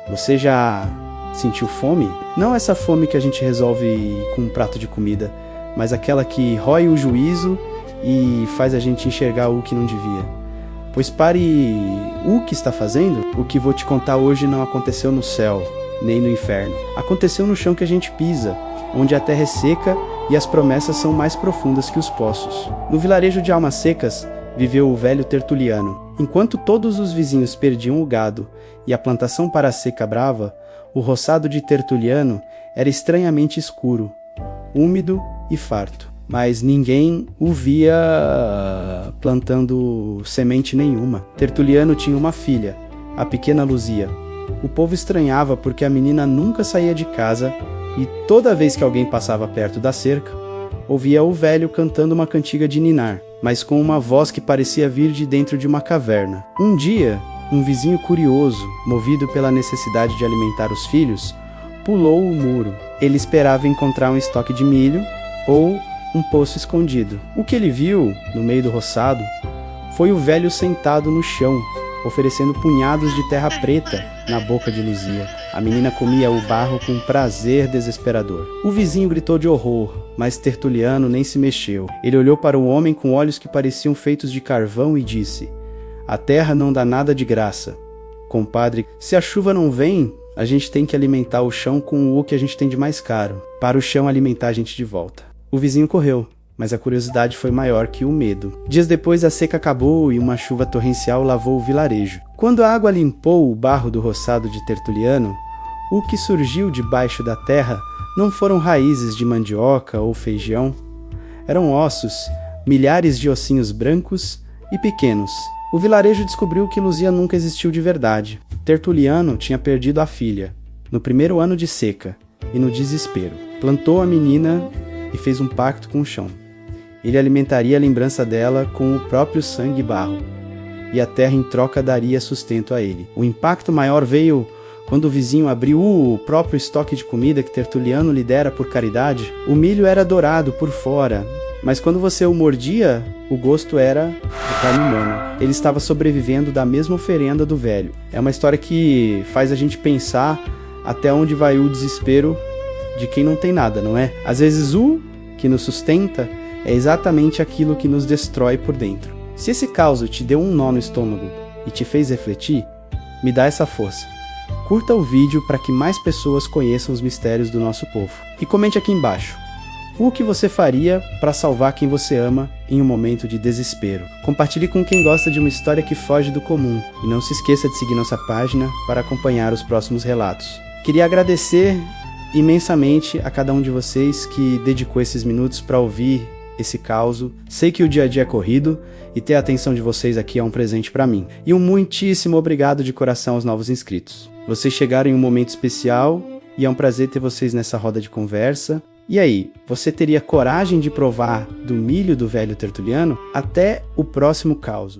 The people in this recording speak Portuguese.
Você já sentiu fome? Não essa fome que a gente resolve com um prato de comida, mas aquela que rói o juízo e faz a gente enxergar o que não devia. Pois pare o que está fazendo. O que vou te contar hoje não aconteceu no céu, nem no inferno. Aconteceu no chão que a gente pisa, onde a terra é seca e as promessas são mais profundas que os poços. No vilarejo de Almas Secas viveu o velho Tertuliano. Enquanto todos os vizinhos perdiam o gado e a plantação para a seca brava, o roçado de Tertuliano era estranhamente escuro, úmido e farto. Mas ninguém o via plantando semente nenhuma. Tertuliano tinha uma filha, a pequena Luzia. O povo estranhava porque a menina nunca saía de casa e toda vez que alguém passava perto da cerca, ouvia o velho cantando uma cantiga de ninar, mas com uma voz que parecia vir de dentro de uma caverna. Um dia, um vizinho curioso, movido pela necessidade de alimentar os filhos, pulou o muro. Ele esperava encontrar um estoque de milho ou um poço escondido. O que ele viu, no meio do roçado, foi o velho sentado no chão, oferecendo punhados de terra preta na boca de Luzia. A menina comia o barro com um prazer desesperador. O vizinho gritou de horror, mas Tertuliano nem se mexeu. Ele olhou para o homem com olhos que pareciam feitos de carvão e disse: "A terra não dá nada de graça. Compadre, se a chuva não vem, a gente tem que alimentar o chão com o que a gente tem de mais caro, para o chão alimentar a gente de volta." O vizinho correu, mas a curiosidade foi maior que o medo. Dias depois a seca acabou e uma chuva torrencial lavou o vilarejo. Quando a água limpou o barro do roçado de Tertuliano, o que surgiu debaixo da terra não foram raízes de mandioca ou feijão. Eram ossos, milhares de ossinhos brancos e pequenos. O vilarejo descobriu que Luzia nunca existiu de verdade. Tertuliano tinha perdido a filha, no primeiro ano de seca, e no desespero. Plantou a menina e fez um pacto com o chão. Ele alimentaria a lembrança dela com o próprio sangue e barro, e a terra em troca daria sustento a ele. O impacto maior veio quando o vizinho abriu o próprio estoque de comida que Tertuliano lhe dera por caridade. O milho era dourado por fora, mas quando você o mordia, o gosto era de carne humana. Ele estava sobrevivendo da mesma oferenda do velho. É uma história que faz a gente pensar até onde vai o desespero de quem não tem nada, não é? Às vezes o que nos sustenta é exatamente aquilo que nos destrói por dentro. Se esse caos te deu um nó no estômago e te fez refletir, me dá essa força. Curta o vídeo para que mais pessoas conheçam os mistérios do nosso povo. E comente aqui embaixo o que você faria para salvar quem você ama em um momento de desespero. Compartilhe com quem gosta de uma história que foge do comum. E não se esqueça de seguir nossa página para acompanhar os próximos relatos. Queria agradecer imensamente a cada um de vocês que dedicou esses minutos para ouvir esse caos. Sei que o dia a dia é corrido e ter a atenção de vocês aqui é um presente para mim. E um muitíssimo obrigado de coração aos novos inscritos. Vocês chegaram em um momento especial e é um prazer ter vocês nessa roda de conversa. E aí, você teria coragem de provar do milho do velho Tertuliano? Até o próximo caos.